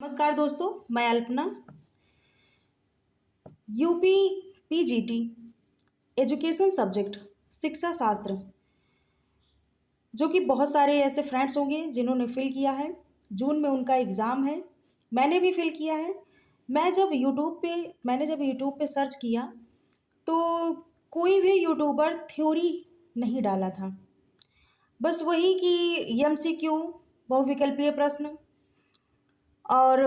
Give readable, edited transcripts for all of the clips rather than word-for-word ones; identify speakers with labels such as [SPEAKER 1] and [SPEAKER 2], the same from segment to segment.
[SPEAKER 1] नमस्कार दोस्तों, मैं Alpana. UP PGT education subject शिक्षा शास्त्र, जो कि बहुत सारे ऐसे फ्रेंड्स होंगे जिन्होंने फिल किया है। जून में उनका एग्ज़ाम है। मैंने भी फिल किया है। मैंने जब यूट्यूब पे सर्च किया तो कोई भी यूट्यूबर थ्योरी नहीं डाला था। बस वही कि एमसीक्यू, बहुविकल्पीय प्रश्न, और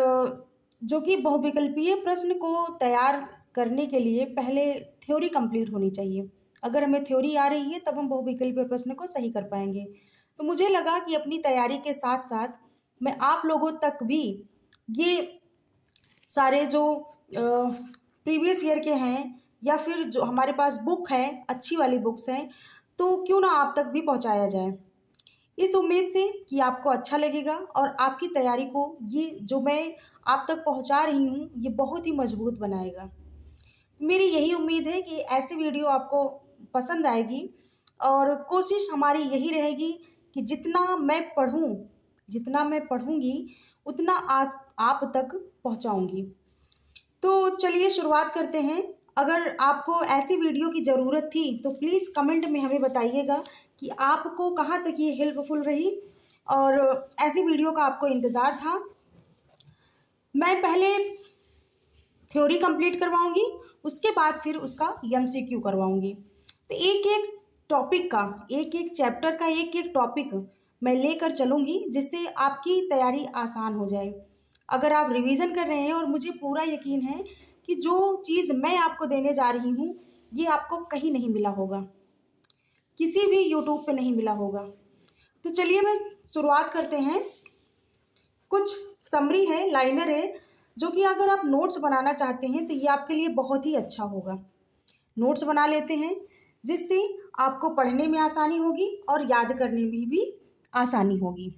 [SPEAKER 1] जो कि बहुविकल्पीय प्रश्न को तैयार करने के लिए पहले थ्योरी कंप्लीट होनी चाहिए। अगर हमें थ्योरी आ रही है तब हम बहुविकल्पीय प्रश्न को सही कर पाएंगे। तो मुझे लगा कि अपनी तैयारी के साथ साथ मैं आप लोगों तक भी ये सारे जो प्रीवियस ईयर के हैं या फिर जो हमारे पास बुक है, अच्छी वाली बुक्स हैं, तो क्यों ना आप तक भी पहुंचाया जाए, इस उम्मीद से कि आपको अच्छा लगेगा और आपकी तैयारी को ये जो मैं आप तक पहुंचा रही हूँ ये बहुत ही मजबूत बनाएगा। मेरी यही उम्मीद है कि ऐसी वीडियो आपको पसंद आएगी और कोशिश हमारी यही रहेगी कि जितना मैं पढ़ूंगी उतना आप तक पहुंचाऊंगी। तो चलिए शुरुआत करते हैं। अगर आपको ऐसी वीडियो की ज़रूरत थी तो प्लीज़ कमेंट में हमें बताइएगा कि आपको कहाँ तक ये हेल्पफुल रही और ऐसी वीडियो का आपको इंतज़ार था। मैं पहले थ्योरी कंप्लीट करवाऊंगी, उसके बाद फिर उसका एमसीक्यू करवाऊंगी। तो एक एक टॉपिक का, एक एक चैप्टर का एक एक टॉपिक मैं लेकर चलूँगी जिससे आपकी तैयारी आसान हो जाए। अगर आप रिवीजन कर रहे हैं, और मुझे पूरा यकीन है कि जो चीज़ मैं आपको देने जा रही हूँ ये आपको कहीं नहीं मिला होगा, किसी भी यूट्यूब पे नहीं मिला होगा। तो चलिए मैं शुरुआत करते हैं। कुछ समरी है, लाइनर है, जो कि अगर आप नोट्स बनाना चाहते हैं तो ये आपके लिए बहुत ही अच्छा होगा। नोट्स बना लेते हैं जिससे आपको पढ़ने में आसानी होगी और याद करने में भी आसानी होगी।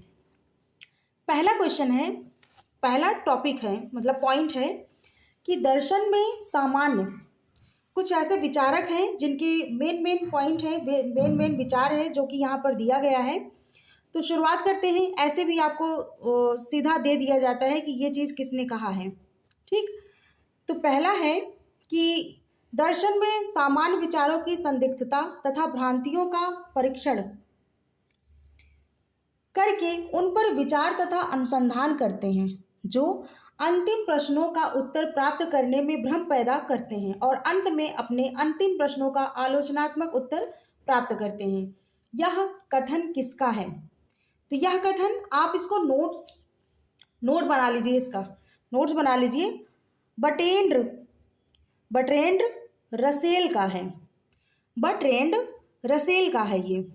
[SPEAKER 1] पहला क्वेश्चन है, पहला टॉपिक है, मतलब पॉइंट है कि दर्शन में सामान्य कुछ ऐसे विचारक हैं जिनके मेन पॉइंट है, मेन विचार है जो कि यहाँ पर दिया गया है। तो शुरुआत करते हैं। ऐसे भी आपको सीधा दे दिया जाता है कि ये चीज़ किसने कहा है। ठीक, तो पहला है कि दर्शन में सामान्य विचारों की संदिग्धता तथा भ्रांतियों का परीक्षण करके उन पर विचार तथा अनुसंधान करते हैं, जो अंतिम प्रश्नों का उत्तर प्राप्त करने में भ्रम पैदा करते हैं और अंत में अपने अंतिम प्रश्नों का आलोचनात्मक उत्तर प्राप्त करते हैं। यह कथन किसका है? तो यह कथन आप इसको नोट बना लीजिए, इसका नोट्स बना लीजिए। बट्रेंड रसेल का है। बट्रेंड रसेल का है। ये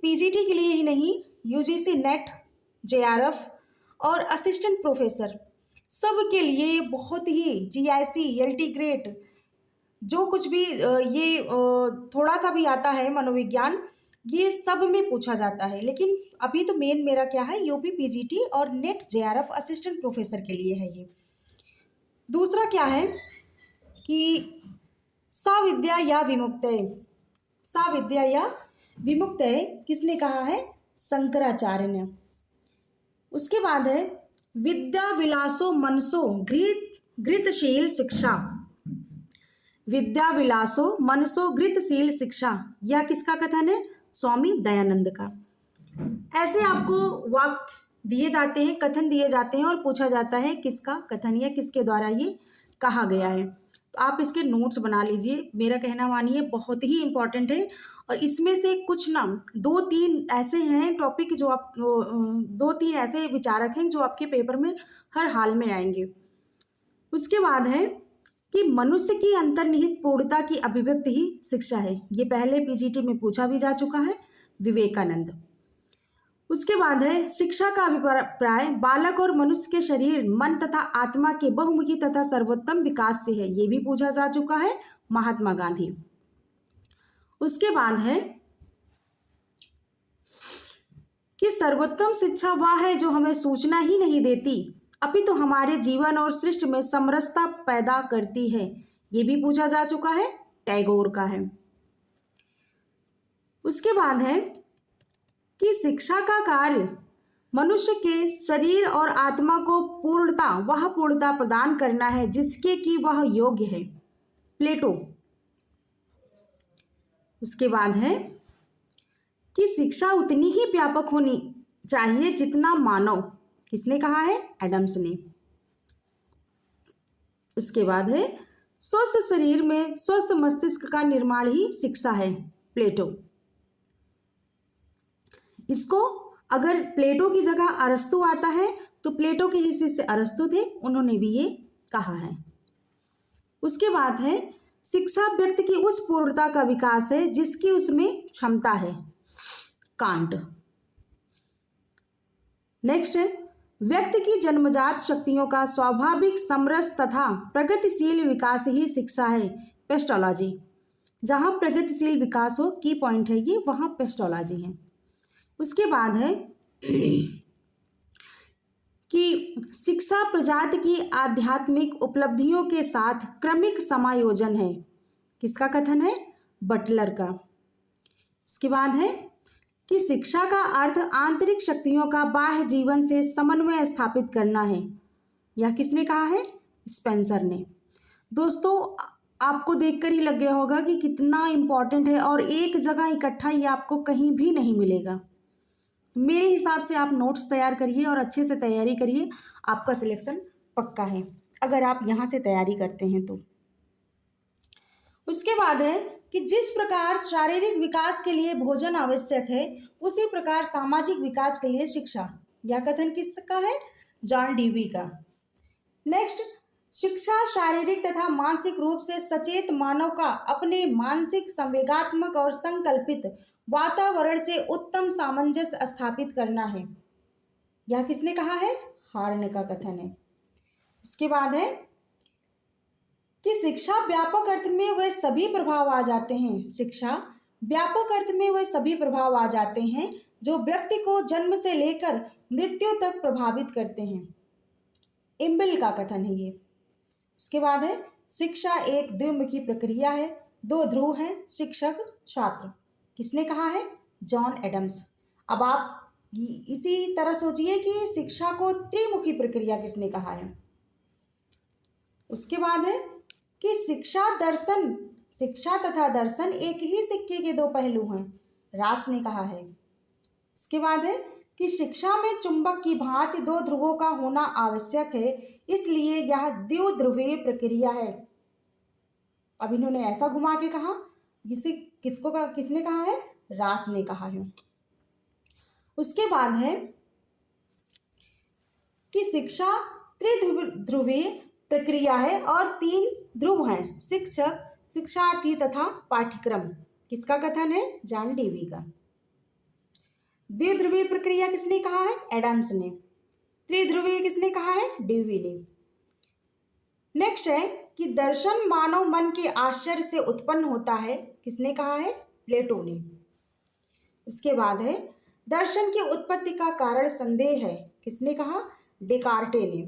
[SPEAKER 1] पीजीटी के लिए ही नहीं, यूजीसी नेट, जेआरएफ और असिस्टेंट प्रोफेसर सब के लिए बहुत ही, जीआईसी, एलटी ग्रेड, जो कुछ भी ये थोड़ा सा भी आता है मनोविज्ञान, ये सब में पूछा जाता है। लेकिन अभी तो मेन मेरा क्या है, यूपी पीजीटी और नेट जेआरएफ असिस्टेंट प्रोफेसर के लिए है ये। दूसरा क्या है कि साविद्या या विमुक्तय। साविद्या या विमुक्तय किसने कहा है? शंकराचार्य ने। उसके बाद है विद्या विलासो मनसो घृतशील शिक्षा। विद्या विलासो मनसो घृतशील शिक्षा, यह किसका कथन है? स्वामी दयानंद का। ऐसे आपको वाक्य दिए जाते हैं, कथन दिए जाते हैं और पूछा जाता है किसका कथन या किसके द्वारा ये कहा गया है। तो आप इसके नोट्स बना लीजिए। मेरा कहना मानिए बहुत ही इंपॉर्टेंट है और इसमें से कुछ ना दो तीन ऐसे हैं टॉपिक जो आप, दो तीन ऐसे विचारक हैं जो आपके पेपर में हर हाल में आएंगे। उसके बाद है कि मनुष्य की अंतर्निहित पूर्णता की अभिव्यक्ति ही शिक्षा है। ये पहले पीजीटी में पूछा भी जा चुका है, विवेकानंद। उसके बाद है शिक्षा का अभिप्राय बालक और मनुष्य के शरीर, मन तथा आत्मा के बहुमुखी तथा सर्वोत्तम विकास से है। ये भी पूछा जा चुका है, महात्मा गांधी। उसके बाद है कि सर्वोत्तम शिक्षा वह है जो हमें सूचना ही नहीं देती अपितु हमारे जीवन और सृष्टि में समरसता पैदा करती है। ये भी पूछा जा चुका है, टैगोर का है। उसके बाद है कि शिक्षा का कार्य मनुष्य के शरीर और आत्मा को पूर्णता, वह पूर्णता प्रदान करना है जिसके कि वह योग्य है, प्लेटो। उसके बाद है कि शिक्षा उतनी ही व्यापक होनी चाहिए जितना मानव, किसने कहा है? एडम्स ने। उसके बाद है स्वस्थ शरीर में स्वस्थ मस्तिष्क का निर्माण ही शिक्षा है, प्लेटो। इसको अगर प्लेटो की जगह अरस्तु आता है तो प्लेटो के ही शिष्य अरस्तु थे, उन्होंने भी ये कहा है। उसके बाद है शिक्षा व्यक्ति की उस पूर्णता का विकास है जिसकी उसमें क्षमता है, कांट। नेक्स्ट है व्यक्ति की जन्मजात शक्तियों का स्वाभाविक समरस तथा प्रगतिशील विकास ही शिक्षा है, पेस्टोलॉजी। जहां प्रगतिशील विकास हो, की पॉइंट है ये, वहां पेस्टोलॉजी है। उसके बाद है कि शिक्षा प्रजाति की आध्यात्मिक उपलब्धियों के साथ क्रमिक समायोजन है, किसका कथन है? बटलर का। उसके बाद है कि शिक्षा का अर्थ आंतरिक शक्तियों का बाह्य जीवन से समन्वय स्थापित करना है, यह किसने कहा है? स्पेंसर ने। दोस्तों आपको देखकर ही लग गया होगा कि कितना इम्पोर्टेंट है और एक जगह इकट्ठा ये आपको कहीं भी नहीं मिलेगा। मेरे हिसाब से आप नोट्स तैयार करिए और अच्छे से तैयारी करिए, आपका सिलेक्शन पक्का है अगर आप यहाँ से तैयारी करते हैं तो। उसके बाद है कि जिस प्रकार शारीरिक विकास के लिए भोजन आवश्यक है उसी प्रकार सामाजिक विकास के लिए शिक्षा, यह कथन किसका है? जॉन डीवी का। नेक्स्ट, शिक्षा शारीरिक तथा मानसिक रूप से सचेत मानव का अपने मानसिक, संवेगात्मक और संकल्पित वातावरण से उत्तम सामंजस्य स्थापित करना है, यह किसने कहा है? हार्न का कथन है। उसके बाद है कि शिक्षा व्यापक अर्थ में वह सभी प्रभाव आ जाते हैं, शिक्षा व्यापक अर्थ में वह सभी प्रभाव आ जाते हैं जो व्यक्ति को जन्म से लेकर मृत्यु तक प्रभावित करते हैं, इम्बिल का कथन है ये। उसके बाद है शिक्षा एक द्विमुखी प्रक्रिया है, दो ध्रुव हैं, शिक्षक छात्र, किसने कहा है? John Adams. अब आप इसी तरह सोचिए कि शिक्षा को त्रिमुखी प्रक्रिया किसने कहा है। उसके बाद है कि शिक्षा तथा दर्शन एक ही सिक्के के दो पहलू हैं, रास ने कहा है। उसके बाद है कि शिक्षा में चुंबक की भांति दो ध्रुवों का होना आवश्यक है, इसलिए यह द्विध्रुवीय प्रक्रिया है। अब इन्होंने ऐसा घुमा के कहा, किसने कहा है? रास ने कहा है। उसके बाद है कि शिक्षा त्रिध्रुवीय प्रक्रिया है और तीन ध्रुव हैं, शिक्षक, शिक्षार्थी तथा पाठ्यक्रम, किसका कथन है? जॉन डीवी का। द्विध्रुवीय प्रक्रिया किसने कहा है? एडम्स ने। त्रिध्रुवीय किसने कहा है? डीवी ने। नेक्स्ट है कि दर्शन मानव मन के आश्चर्य से उत्पन्न होता है, किसने कहा है? प्लेटो ने। उसके बाद है दर्शन की उत्पत्ति का कारण संदेह है, किसने कहा? डेकार्टे ने।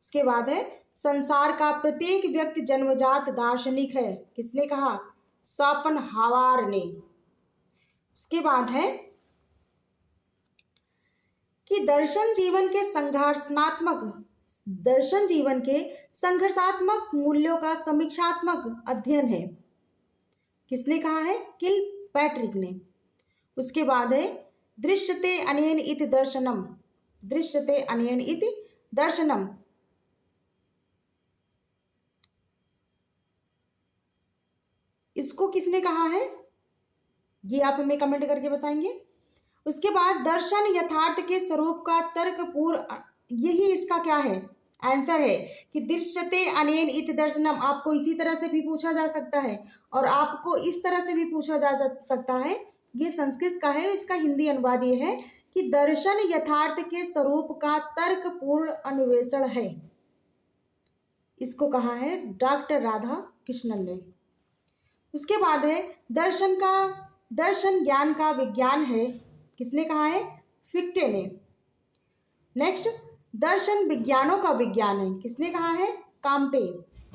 [SPEAKER 1] उसके बाद है संसार का प्रत्येक व्यक्ति जन्मजात दार्शनिक है, किसने कहा? शोपेनहावर ने। उसके बाद है कि दर्शन जीवन के संघर्षात्मक मूल्यों का समीक्षात्मक अध्ययन है, किसने कहा है? किल पैट्रिक ने। उसके बाद है दृश्यते अनेन इति दर्शनम, इसको किसने कहा है? ये आप हमें कमेंट करके बताएंगे। उसके बाद दर्शन यथार्थ के स्वरूप का तर्कपूर्ण, यही इसका क्या है? आंसर है कि दृश्यते अनेन इति दर्शनम। आपको इसी तरह से भी पूछा जा सकता है और आपको इस तरह से भी पूछा जा सकता है, ये संस्कृत का है, इसका हिंदी अनुवाद ये है कि दर्शन यथार्थ के स्वरूप का तर्कपूर्ण अन्वेषण है, इसको कहा है डॉक्टर राधा कृष्णन ने। उसके बाद है दर्शन ज्ञान का विज्ञान है, किसने कहा है? फिक्टे ने। नेक्स्ट, दर्शन विज्ञानों का विज्ञान है, किसने कहा है? काम्टे।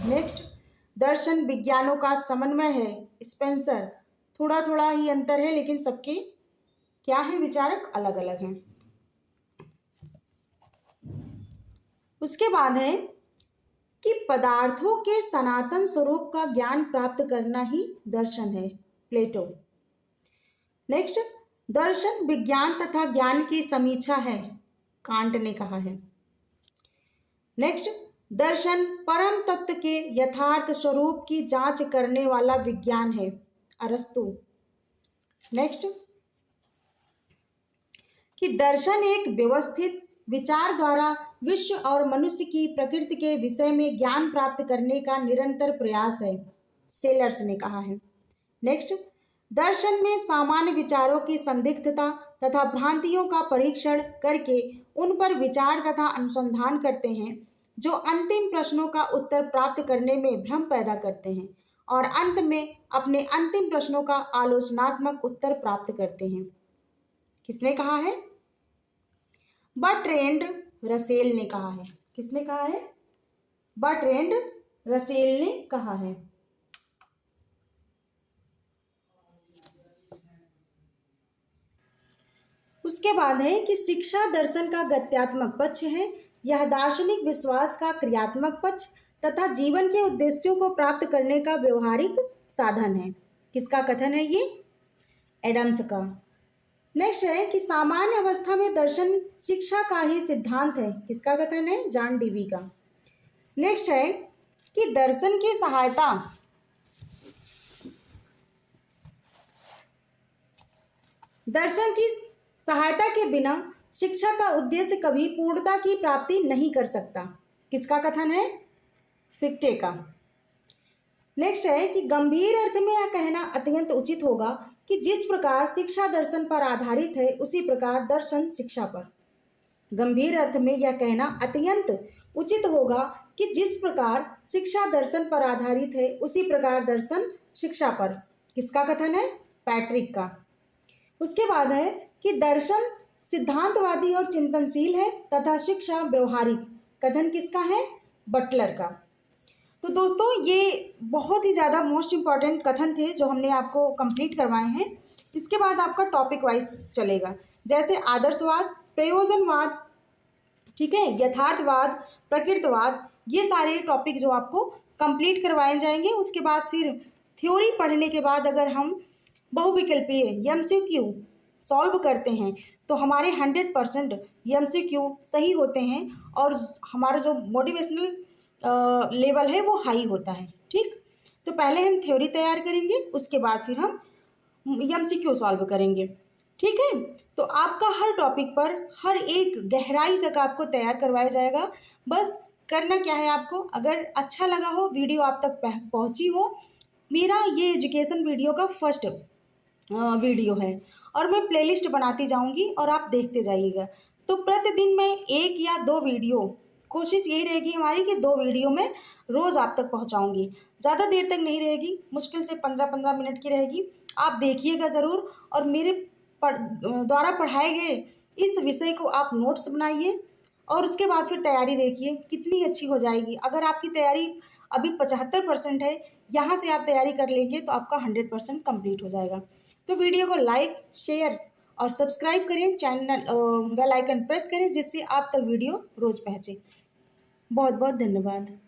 [SPEAKER 1] नेक्स्ट, दर्शन विज्ञानों का समन्वय है, स्पेंसर। थोड़ा थोड़ा ही अंतर है लेकिन सबके क्या है? विचारक अलग अलग हैं। उसके बाद है कि पदार्थों के सनातन स्वरूप का ज्ञान प्राप्त करना ही दर्शन है, प्लेटो। नेक्स्ट, दर्शन विज्ञान तथा ज्ञान की समीक्षा है, कांट ने कहा है। नेक्स्ट, दर्शन परम तत्व के यथार्थ स्वरूप की जांच करने वाला विज्ञान है, अरस्तु। नेक्स्ट, कि दर्शन एक व्यवस्थित विचार द्वारा विश्व और मनुष्य की प्रकृति के विषय में ज्ञान प्राप्त करने का निरंतर प्रयास है, सेलर्स ने कहा है। नेक्स्ट, दर्शन में सामान्य विचारों की संदिग्धता तथा भ्रांतियों का परीक्षण करके उन पर विचार तथा अनुसंधान करते हैं जो अंतिम प्रश्नों का उत्तर प्राप्त करने में भ्रम पैदा करते हैं और अंत में अपने अंतिम प्रश्नों का आलोचनात्मक उत्तर प्राप्त करते हैं। किसने कहा है? बर्ट्रैंड रसेल ने कहा है। किसने कहा है? बर्ट्रैंड रसेल ने कहा है। उसके बाद है कि शिक्षा दर्शन का गत्यात्मक पक्ष है। यह दार्शनिक विश्वास का क्रियात्मक पक्ष तथा जीवन के उद्देश्यों को प्राप्त करने का व्यवहारिक साधन है। किसका कथन है ये? एडम्स का। नेक्स्ट है कि सामान्य अवस्था में दर्शन शिक्षा का ही सिद्धांत है। किसका कथन है? जॉन डीवी का। नेक्स्ट है कि दर्शन की सहायता के बिना शिक्षा का उद्देश्य कभी पूर्णता की प्राप्ति नहीं कर सकता। किसका कथन है? फिक्टे का। नेक्स्ट है कि गंभीर अर्थ में यह कहना अत्यंत उचित होगा कि जिस प्रकार शिक्षा दर्शन पर आधारित है उसी प्रकार दर्शन शिक्षा पर। गंभीर अर्थ में यह कहना अत्यंत उचित होगा कि जिस प्रकार शिक्षा दर्शन पर आधारित है उसी प्रकार दर्शन शिक्षा पर। किसका कथन है? पैट्रिक का। उसके बाद है कि दर्शन सिद्धांतवादी और चिंतनशील है तथा शिक्षा व्यवहारिक। कथन किसका है? बटलर का। तो दोस्तों ये बहुत ही ज़्यादा मोस्ट इम्पॉर्टेंट कथन थे जो हमने आपको कंप्लीट करवाए हैं। इसके बाद आपका टॉपिक वाइज चलेगा, जैसे आदर्शवाद, प्रयोजनवाद, ठीक है, यथार्थवाद, प्रकृतिवाद, ये सारे टॉपिक जो आपको कंप्लीट करवाए जाएंगे। उसके बाद फिर थ्योरी पढ़ने के बाद अगर हम बहुविकल्पीय MCQ सॉल्व करते हैं तो हमारे 100% MCQ सही होते हैं और हमारा जो मोटिवेशनल लेवल है वो हाई होता है। ठीक, तो पहले हम थ्योरी तैयार करेंगे, उसके बाद फिर हम MCQ सॉल्व करेंगे। ठीक है, तो आपका हर टॉपिक पर हर एक गहराई तक आपको तैयार करवाया जाएगा। बस करना क्या है आपको, अगर अच्छा लगा हो, वीडियो आप तक पहुंची हो, मेरा ये एजुकेशन वीडियो का फर्स्ट वीडियो है और मैं प्लेलिस्ट बनाती जाऊंगी और आप देखते जाइएगा। तो प्रतिदिन मैं 1 या 2 वीडियो, कोशिश यही रहेगी हमारी कि 2 वीडियो में रोज़ आप तक पहुंचाऊंगी। ज़्यादा देर तक नहीं रहेगी, मुश्किल से 15-15 मिनट की रहेगी। आप देखिएगा ज़रूर और मेरे द्वारा पढ़ाए गए इस विषय को आप नोट्स बनाइए और उसके बाद फिर तैयारी देखिए कितनी अच्छी हो जाएगी। अगर आपकी तैयारी अभी 75% है, यहाँ से आप तैयारी कर लेंगे तो आपका 100% कंप्लीट हो जाएगा। तो वीडियो को लाइक, शेयर और सब्सक्राइब करें, चैनल बेल आइकन प्रेस करें जिससे आप तक वीडियो रोज़ पहुँचे। बहुत बहुत धन्यवाद।